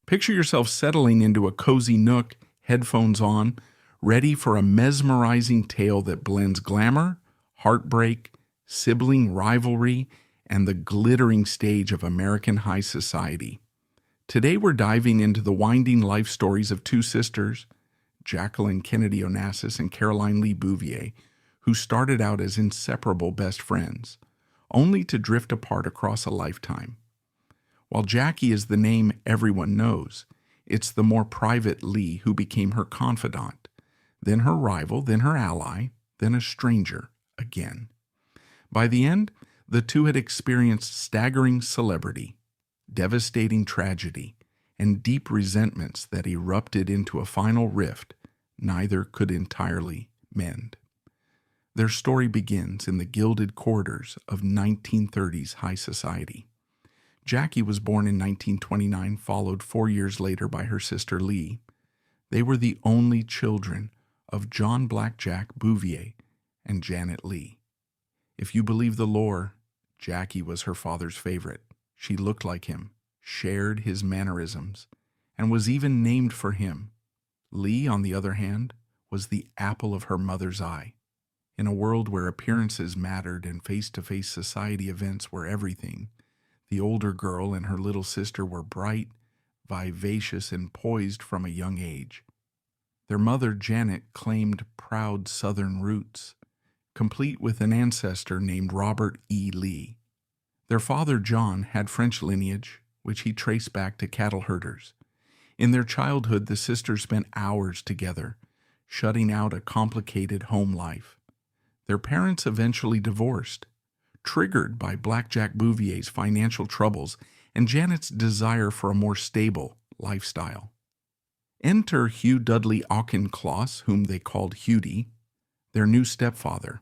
Picture yourself settling into a cozy nook, headphones on, ready for a mesmerizing tale that blends glamour, heartbreak, sibling rivalry, and the glittering stage of American high society. Today we're diving into the winding life stories of two sisters, Jacqueline Kennedy Onassis and Caroline Lee Bouviers, who started out as inseparable best friends, only to drift apart across a lifetime. While Jackie is the name everyone knows, it's the more private Lee who became her confidant, then her rival, then her ally, then a stranger again. By the end, the two had experienced staggering celebrity, devastating tragedy, and deep resentments that erupted into a final rift neither could entirely mend. Their story begins in the gilded corridors of 1930s high society. Jackie was born in 1929, followed 4 years later by her sister Lee. They were the only children of John Blackjack Bouvier and Janet Lee. If you believe the lore, Jackie was her father's favorite. She looked like him, shared his mannerisms, and was even named for him. Lee, on the other hand, was the apple of her mother's eye. In a world where appearances mattered and face-to-face society events were everything, the older girl and her little sister were bright, vivacious, and poised from a young age. Their mother, Janet, claimed proud Southern roots, complete with an ancestor named Robert E. Lee. Their father, John, had French lineage, which he traced back to cattle herders. In their childhood, the sisters spent hours together, shutting out a complicated home life. Their parents eventually divorced, triggered by Blackjack Bouvier's financial troubles and Janet's desire for a more stable lifestyle. Enter Hugh Dudley Auchincloss, whom they called Hughie, their new stepfather,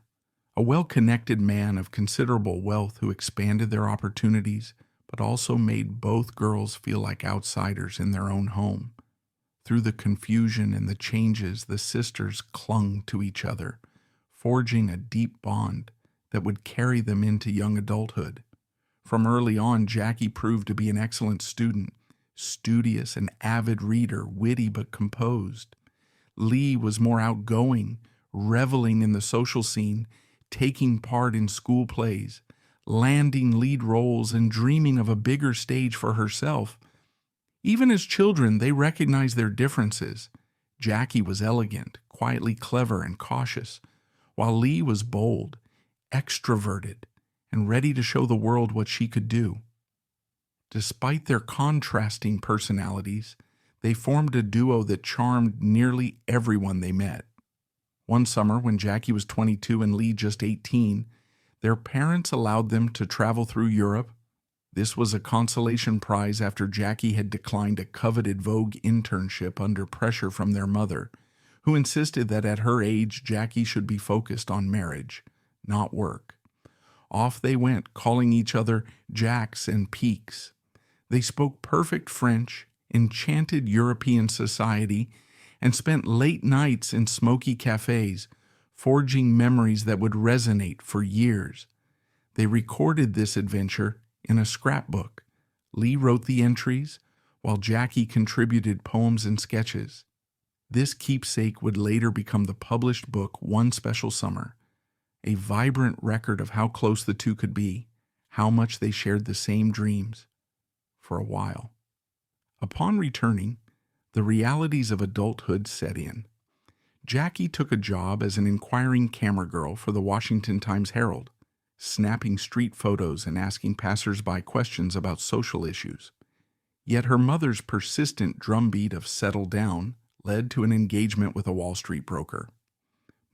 a well-connected man of considerable wealth who expanded their opportunities, but also made both girls feel like outsiders in their own home. Through the confusion and the changes, the sisters clung to each other, forging a deep bond that would carry them into young adulthood. From early on, Jackie proved to be an excellent student, studious and avid reader, witty but composed. Lee was more outgoing, reveling in the social scene, taking part in school plays, landing lead roles, and dreaming of a bigger stage for herself. Even as children, they recognized their differences. Jackie was elegant, quietly clever, and cautious, while Lee was bold, extroverted, and ready to show the world what she could do. Despite their contrasting personalities, they formed a duo that charmed nearly everyone they met. One summer, when Jackie was 22 and Lee just 18, their parents allowed them to travel through Europe. This was a consolation prize after Jackie had declined a coveted Vogue internship under pressure from their mother, who insisted that at her age, Jackie should be focused on marriage, not work. Off they went, calling each other Jacks and Peaks. They spoke perfect French, enchanted European society, and spent late nights in smoky cafes, forging memories that would resonate for years. They recorded this adventure in a scrapbook. Lee wrote the entries, while Jackie contributed poems and sketches. This keepsake would later become the published book One Special Summer, a vibrant record of how close the two could be, how much they shared the same dreams. For a while. Upon returning, the realities of adulthood set in. Jackie took a job as an inquiring camera girl for the Washington Times-Herald, snapping street photos and asking passers-by questions about social issues. Yet her mother's persistent drumbeat of settle down led to an engagement with a Wall Street broker.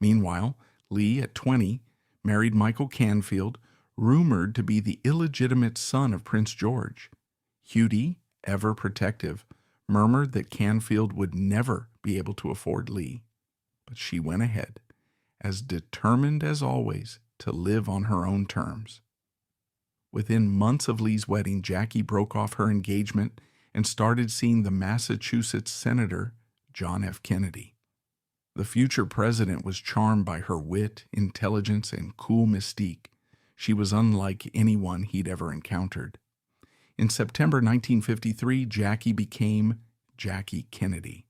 Meanwhile, Lee, at 20, married Michael Canfield, rumored to be the illegitimate son of Prince George. Hughie, ever protective, murmured that Canfield would never be able to afford Lee. But she went ahead, as determined as always to live on her own terms. Within months of Lee's wedding, Jackie broke off her engagement and started seeing the Massachusetts Senator, John F. Kennedy. The future president was charmed by her wit, intelligence, and cool mystique. She was unlike anyone he'd ever encountered. In September 1953, Jackie became Jackie Kennedy.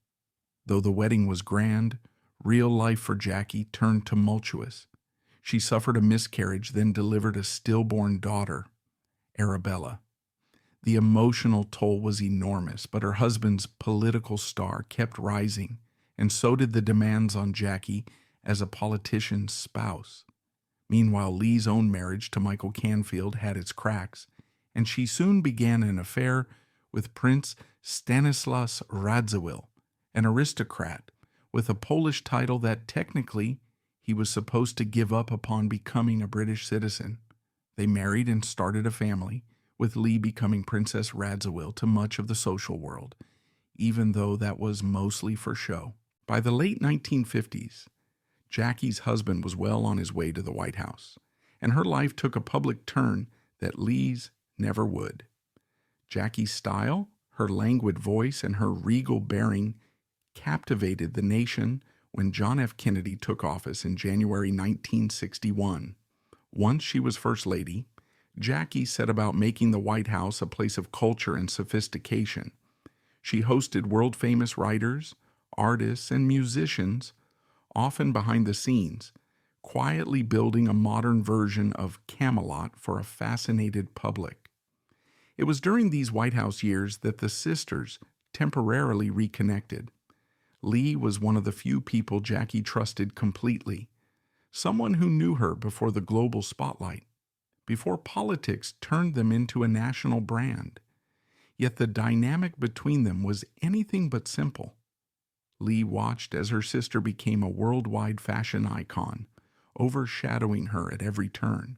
Though the wedding was grand, real life for Jackie turned tumultuous. She suffered a miscarriage, then delivered a stillborn daughter, Arabella. The emotional toll was enormous, but her husband's political star kept rising, and so did the demands on Jackie as a politician's spouse. Meanwhile, Lee's own marriage to Michael Canfield had its cracks, and she soon began an affair with Prince Stanislas Radziwill, an aristocrat with a Polish title that technically he was supposed to give up upon becoming a British citizen. They married and started a family, with Lee becoming Princess Radziwill to much of the social world, even though that was mostly for show. By the late 1950s, Jackie's husband was well on his way to the White House, and her life took a public turn that Lee's never would. Jackie's style, her languid voice, and her regal bearing captivated the nation when John F. Kennedy took office in January 1961. Once she was First Lady, Jackie set about making the White House a place of culture and sophistication. She hosted world-famous writers, artists, and musicians, often behind the scenes, quietly building a modern version of Camelot for a fascinated public. It was during these White House years that the sisters temporarily reconnected. Lee was one of the few people Jackie trusted completely, someone who knew her before the global spotlight, before politics turned them into a national brand. Yet the dynamic between them was anything but simple. Lee watched as her sister became a worldwide fashion icon, overshadowing her at every turn.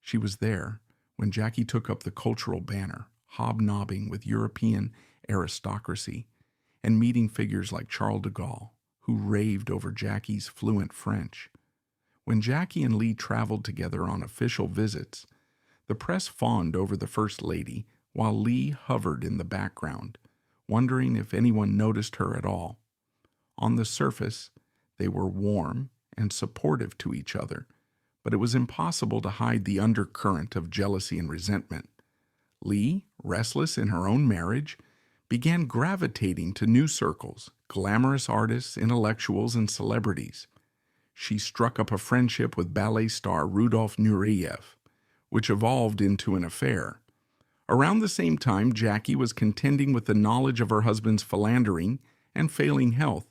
She was there when Jackie took up the cultural banner, hobnobbing with European aristocracy and meeting figures like Charles de Gaulle, who raved over Jackie's fluent French. When Jackie and Lee traveled together on official visits, the press fawned over the First Lady while Lee hovered in the background, wondering if anyone noticed her at all. On the surface, they were warm and supportive to each other, but it was impossible to hide the undercurrent of jealousy and resentment. Lee, restless in her own marriage, began gravitating to new circles, glamorous artists, intellectuals, and celebrities. She struck up a friendship with ballet star Rudolf Nureyev, which evolved into an affair. Around the same time, Jackie was contending with the knowledge of her husband's philandering and failing health.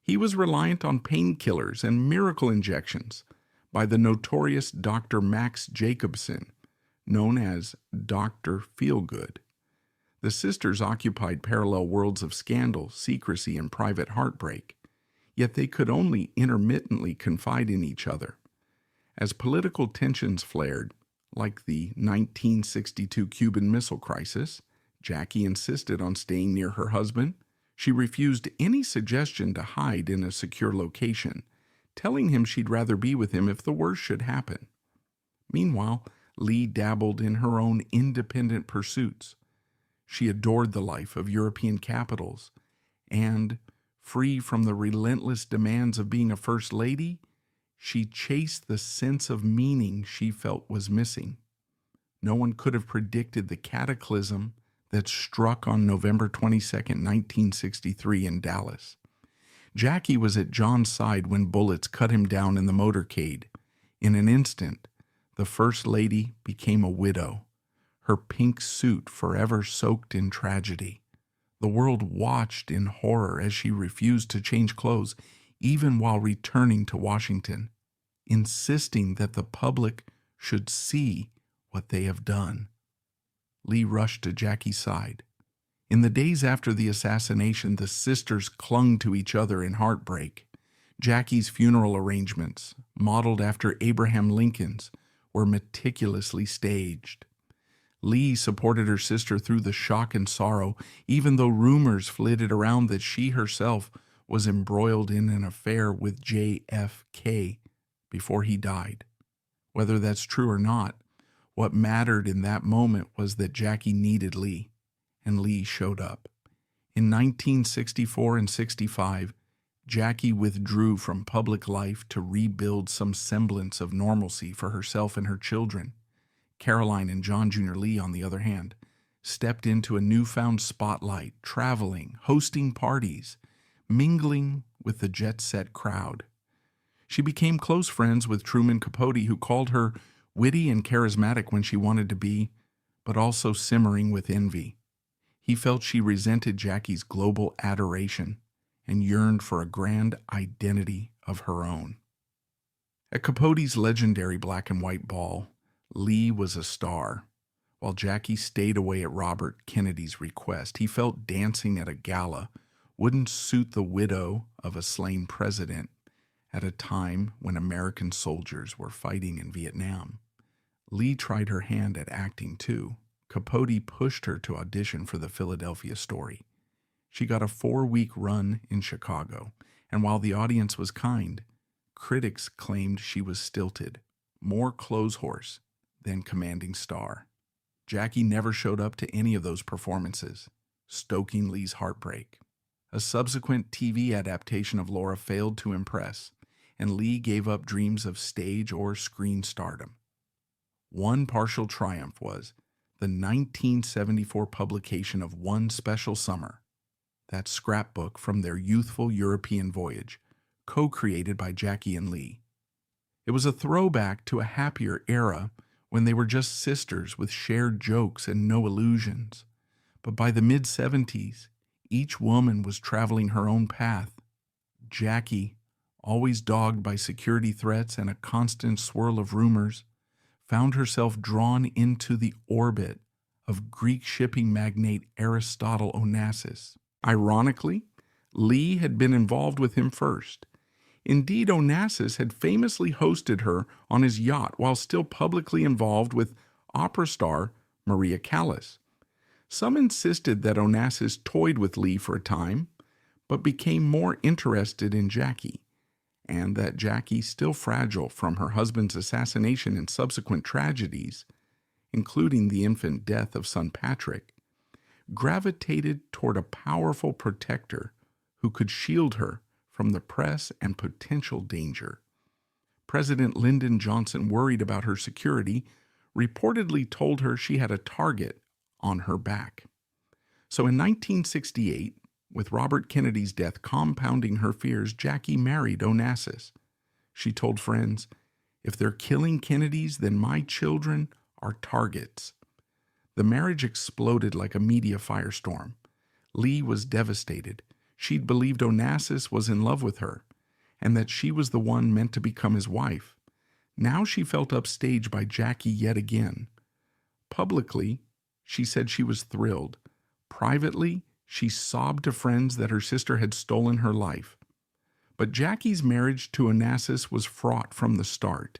He was reliant on painkillers and miracle injections by the notorious Dr. Max Jacobson, known as Dr. Feelgood. The sisters occupied parallel worlds of scandal, secrecy, and private heartbreak, yet they could only intermittently confide in each other. As political tensions flared, like the 1962 Cuban Missile Crisis, Jackie insisted on staying near her husband. She refused any suggestion to hide in a secure location, telling him she'd rather be with him if the worst should happen. Meanwhile, Lee dabbled in her own independent pursuits. She adored the life of European capitals, and, free from the relentless demands of being a First Lady, she chased the sense of meaning she felt was missing. No one could have predicted the cataclysm that struck on November 22, 1963 in Dallas. Jackie was at John's side when bullets cut him down in the motorcade. In an instant, the First Lady became a widow, her pink suit forever soaked in tragedy. The world watched in horror as she refused to change clothes, even while returning to Washington, insisting that the public should see what they have done. Lee rushed to Jackie's side. In the days after the assassination, the sisters clung to each other in heartbreak. Jackie's funeral arrangements, modeled after Abraham Lincoln's, were meticulously staged. Lee supported her sister through the shock and sorrow, even though rumors flitted around that she herself was embroiled in an affair with JFK before he died. Whether that's true or not, what mattered in that moment was that Jackie needed Lee, and Lee showed up. In 1964 and 65, Jackie withdrew from public life to rebuild some semblance of normalcy for herself and her children. Caroline and John Jr. Lee, on the other hand, stepped into a newfound spotlight, traveling, hosting parties, mingling with the jet-set crowd. She became close friends with Truman Capote, who called her witty and charismatic when she wanted to be, but also simmering with envy. He felt she resented Jackie's global adoration and yearned for a grand identity of her own. At Capote's legendary black and white ball, Lee was a star. While Jackie stayed away at Robert Kennedy's request, he felt dancing at a gala wouldn't suit the widow of a slain president at a time when American soldiers were fighting in Vietnam. Lee tried her hand at acting too. Capote pushed her to audition for the Philadelphia Story. She got a 4-week run in Chicago, and while the audience was kind, critics claimed she was stilted, more clothes horse than commanding star. Jackie never showed up to any of those performances, stoking Lee's heartbreak. A subsequent TV adaptation of Laura failed to impress, and Lee gave up dreams of stage or screen stardom. One partial triumph was the 1974 publication of One Special Summer, that scrapbook from their youthful European voyage, co-created by Jackie and Lee. It was a throwback to a happier era when they were just sisters with shared jokes and no illusions. But by the mid-70s, each woman was traveling her own path. Jackie, always dogged by security threats and a constant swirl of rumors, found herself drawn into the orbit of Greek shipping magnate Aristotle Onassis. Ironically, Lee had been involved with him first. Indeed, Onassis had famously hosted her on his yacht while still publicly involved with opera star Maria Callas. Some insisted that Onassis toyed with Lee for a time, but became more interested in Jackie, and that Jackie, still fragile from her husband's assassination and subsequent tragedies, including the infant death of son Patrick, gravitated toward a powerful protector who could shield her from the press and potential danger. President Lyndon Johnson, worried about her security, reportedly told her she had a target on her back. So in 1968, with Robert Kennedy's death compounding her fears, Jackie married Onassis. She told friends, "If they're killing Kennedys, then my children are targets." The marriage exploded like a media firestorm. Lee was devastated. She'd believed Onassis was in love with her, and that she was the one meant to become his wife. Now she felt upstaged by Jackie yet again. Publicly, she said she was thrilled. Privately, she sobbed to friends that her sister had stolen her life. But Jackie's marriage to Onassis was fraught from the start.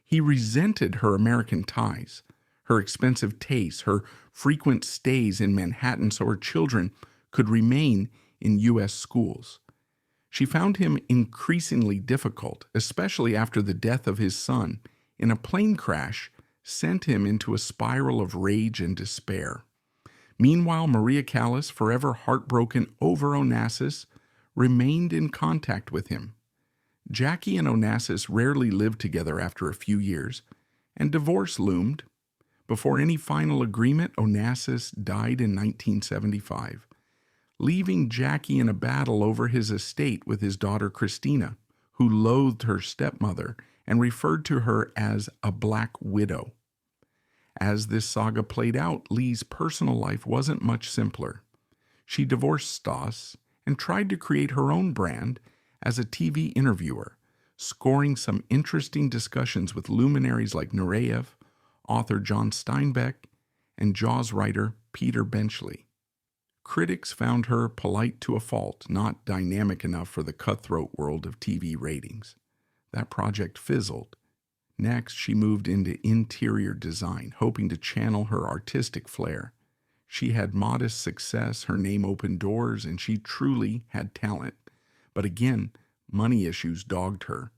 He resented her American ties, her expensive tastes, her frequent stays in Manhattan so her children could remain in U.S. schools. She found him increasingly difficult, especially after the death of his son in a plane crash sent him into a spiral of rage and despair. Meanwhile, Maria Callas, forever heartbroken over Onassis, remained in contact with him. Jackie and Onassis rarely lived together after a few years, and divorce loomed. Before any final agreement, Onassis died in 1975, leaving Jackie in a battle over his estate with his daughter Christina, who loathed her stepmother and referred to her as a black widow. As this saga played out, Lee's personal life wasn't much simpler. She divorced Stoss and tried to create her own brand as a TV interviewer, scoring some interesting discussions with luminaries like Nureyev, author John Steinbeck, and Jaws writer Peter Benchley. Critics found her polite to a fault, not dynamic enough for the cutthroat world of TV ratings. That project fizzled. Next, she moved into interior design, hoping to channel her artistic flair. She had modest success, her name opened doors, and she truly had talent. But again, money issues dogged her.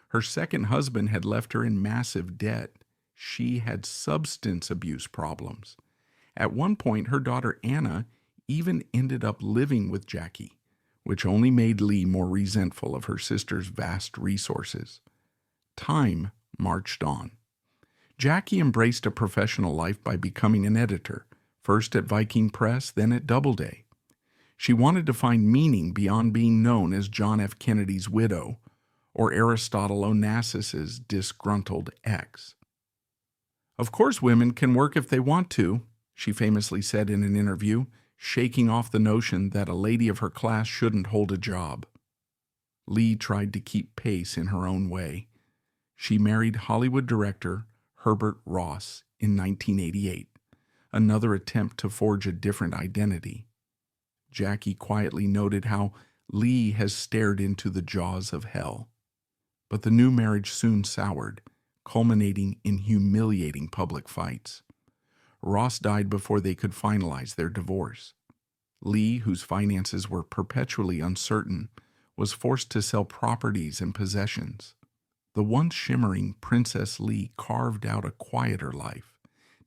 Her second husband had left her in massive debt. She had substance abuse problems. At one point, her daughter Anna even ended up living with Jackie, which only made Lee more resentful of her sister's vast resources. Time marched on. Jackie embraced a professional life by becoming an editor first at Viking Press, then at Doubleday. She wanted to find meaning beyond being known as John F. Kennedy's widow or Aristotle Onassis's disgruntled ex. "Of course women can work if they want to," she famously said in an interview, shaking off the notion that a lady of her class shouldn't hold a job. Lee tried to keep pace in her own way. She married Hollywood director Herbert Ross in 1988, another attempt to forge a different identity. Jackie quietly noted how Lee has stared into the jaws of hell. But the new marriage soon soured, culminating in humiliating public fights. Ross died before they could finalize their divorce. Lee, whose finances were perpetually uncertain, was forced to sell properties and possessions. The once shimmering Princess Lee carved out a quieter life,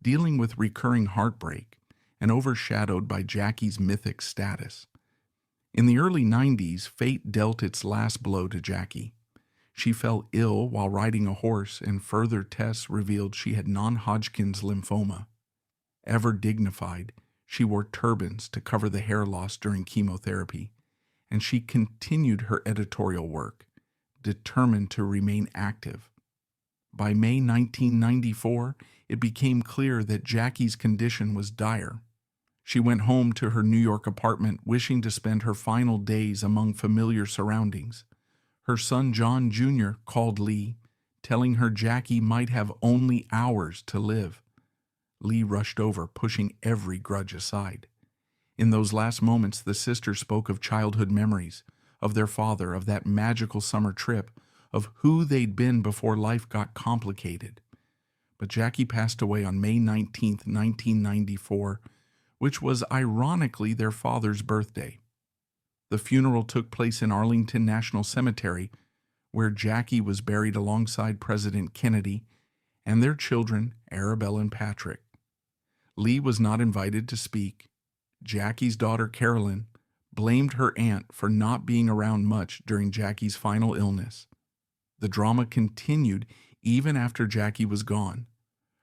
dealing with recurring heartbreak and overshadowed by Jackie's mythic status. In the early 90s, fate dealt its last blow to Jackie. She fell ill while riding a horse, and further tests revealed she had non-Hodgkin's lymphoma. Ever dignified, she wore turbans to cover the hair loss during chemotherapy, and she continued her editorial work, determined to remain active. By May 1994, it became clear that Jackie's condition was dire. She went home to her New York apartment, wishing to spend her final days among familiar surroundings. Her son John Jr. called Lee, telling her Jackie might have only hours to live. Lee rushed over, pushing every grudge aside. In those last moments, the sisters spoke of childhood memories, of their father, of that magical summer trip, of who they'd been before life got complicated. But Jackie passed away on May 19, 1994, which was ironically their father's birthday. The funeral took place in Arlington National Cemetery, where Jackie was buried alongside President Kennedy and their children, Arabelle and Patrick. Lee was not invited to speak. Jackie's daughter, Carolyn, blamed her aunt for not being around much during Jackie's final illness. The drama continued even after Jackie was gone.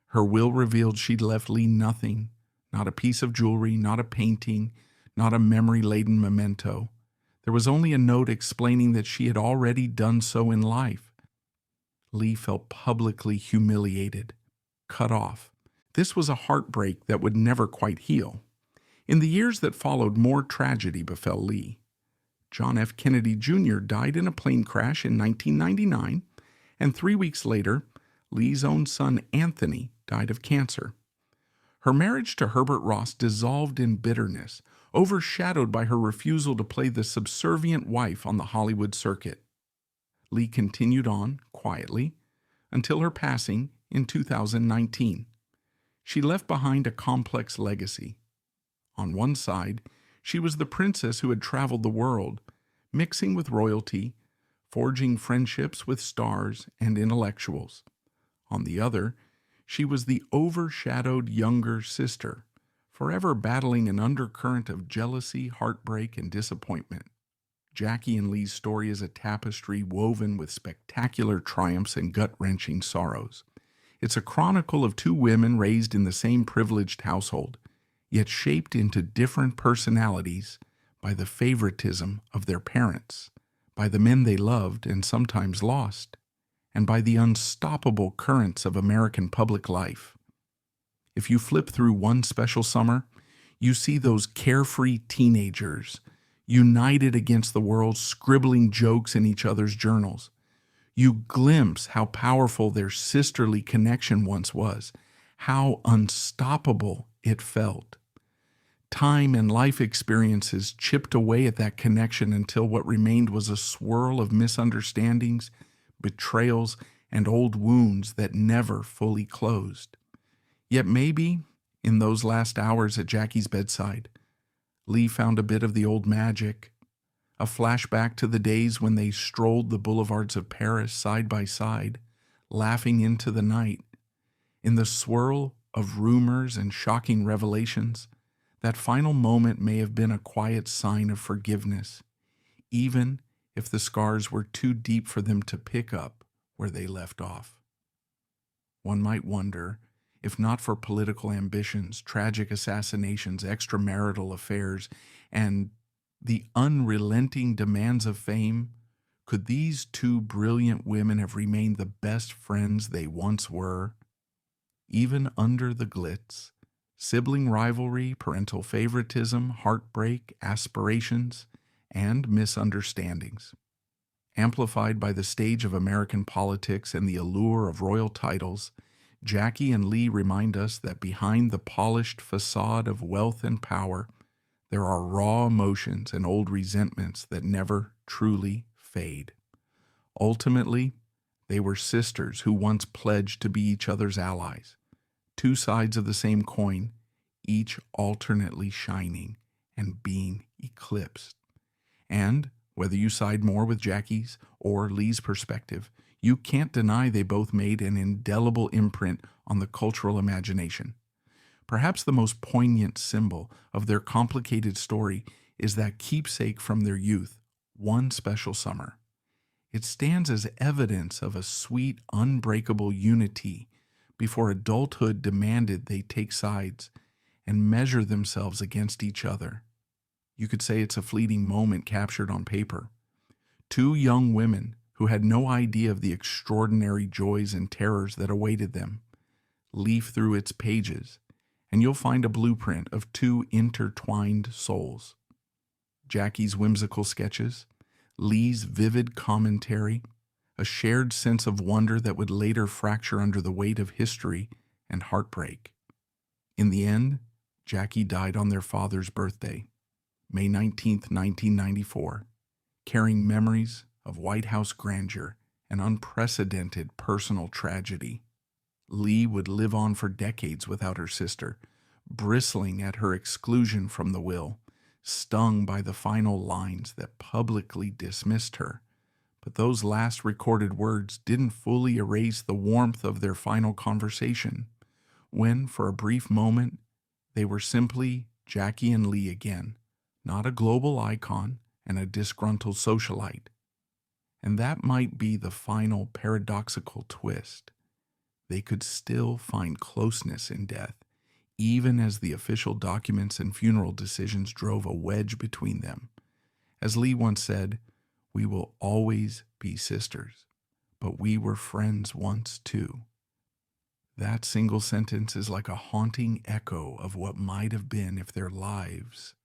Her will revealed she'd left Lee nothing, not a piece of jewelry, not a painting, not a memory-laden memento. There was only a note explaining that she had already done so in life. Lee felt publicly humiliated, cut off. This was a heartbreak that would never quite heal. In the years that followed, more tragedy befell Lee. John F. Kennedy Jr. died in a plane crash in 1999, and 3 weeks later, Lee's own son Anthony died of cancer. Her marriage to Herbert Ross dissolved in bitterness, overshadowed by her refusal to play the subservient wife on the Hollywood circuit. Lee continued on, quietly, until her passing in 2019. She left behind a complex legacy. On one side, she was the princess who had traveled the world, mixing with royalty, forging friendships with stars and intellectuals. On the other, she was the overshadowed younger sister, forever battling an undercurrent of jealousy, heartbreak, and disappointment. Jackie and Lee's story is a tapestry woven with spectacular triumphs and gut-wrenching sorrows. It's a chronicle of two women raised in the same privileged household, yet shaped into different personalities by the favoritism of their parents, by the men they loved and sometimes lost, and by the unstoppable currents of American public life. If you flip through One Special Summer, you see those carefree teenagers, united against the world, scribbling jokes in each other's journals. You glimpse how powerful their sisterly connection once was, how unstoppable it felt. Time and life experiences chipped away at that connection until what remained was a swirl of misunderstandings, betrayals, and old wounds that never fully closed. Yet maybe, in those last hours at Jackie's bedside, Lee found a bit of the old magic, a flashback to the days when they strolled the boulevards of Paris side by side, laughing into the night. In the swirl of rumors and shocking revelations, that final moment may have been a quiet sign of forgiveness, even if the scars were too deep for them to pick up where they left off. One might wonder if not for political ambitions, tragic assassinations, extramarital affairs, and the unrelenting demands of fame, could these two brilliant women have remained the best friends they once were? Even under the glitz, sibling rivalry, parental favoritism, heartbreak, aspirations, and misunderstandings. Amplified by the stage of American politics and the allure of royal titles, Jackie and Lee remind us that behind the polished facade of wealth and power, there are raw emotions and old resentments that never truly fade. Ultimately, they were sisters who once pledged to be each other's allies, two sides of the same coin, each alternately shining and being eclipsed. And whether you side more with Jackie's or Lee's perspective, you can't deny they both made an indelible imprint on the cultural imagination. Perhaps the most poignant symbol of their complicated story is that keepsake from their youth, One Special Summer. It stands as evidence of a sweet, unbreakable unity before adulthood demanded they take sides and measure themselves against each other. You could say it's a fleeting moment captured on paper. Two young women who had no idea of the extraordinary joys and terrors that awaited them. Leaf through its pages, and you'll find a blueprint of two intertwined souls. Jackie's whimsical sketches, Lee's vivid commentary, a shared sense of wonder that would later fracture under the weight of history and heartbreak. In the end, Jackie died on their father's birthday, May 19, 1994, carrying memories of White House grandeur and unprecedented personal tragedy. Lee would live on for decades without her sister, bristling at her exclusion from the will, stung by the final lines that publicly dismissed her. But those last recorded words didn't fully erase the warmth of their final conversation, when, for a brief moment, they were simply Jackie and Lee again, not a global icon and a disgruntled socialite. And that might be the final paradoxical twist. They could still find closeness in death, even as the official documents and funeral decisions drove a wedge between them. As Lee once said, "We will always be sisters, but we were friends once too." That single sentence is like a haunting echo of what might have been if their lives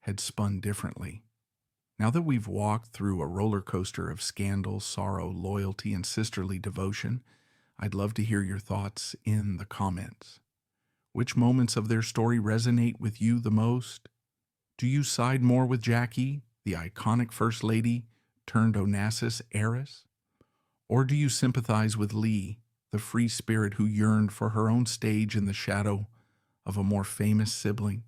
had spun differently. Now that we've walked through a roller coaster of scandal, sorrow, loyalty, and sisterly devotion, I'd love to hear your thoughts in the comments. Which moments of their story resonate with you the most? Do you side more with Jackie, the iconic First Lady turned Onassis heiress? Or do you sympathize with Lee, the free spirit who yearned for her own stage in the shadow of a more famous sibling?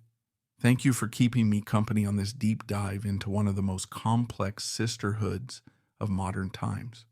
Thank you for keeping me company on this deep dive into one of the most complex sisterhoods of modern times.